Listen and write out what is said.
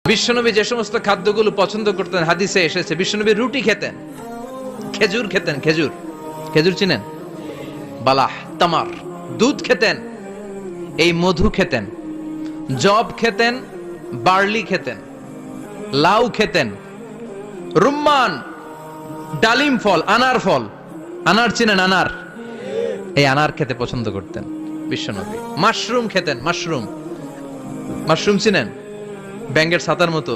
বিশ্বনবী যে সমস্ত খাদ্যগুলো পছন্দ করতেন হাদিসে এসেছে, বিশ্বনবী রুটি খেতেন, খেজুর খেতেন, খেজুর, খেজুর চিনেন, বালাহ, তামার, দুধ খেতেন, এই মধু খেতেন, জব খেতেন, বার্লি খেতেন, লাউ খেতেন, রুম্মান, ডালিম ফল, আনার ফল, আনার চিনেন, আনার, এই আনার খেতে পছন্দ করতেন বিশ্বনবী। মাশরুম খেতেন, মাশরুম, মাশরুম চিনেন, ব্যাঙের ছাতার মতো,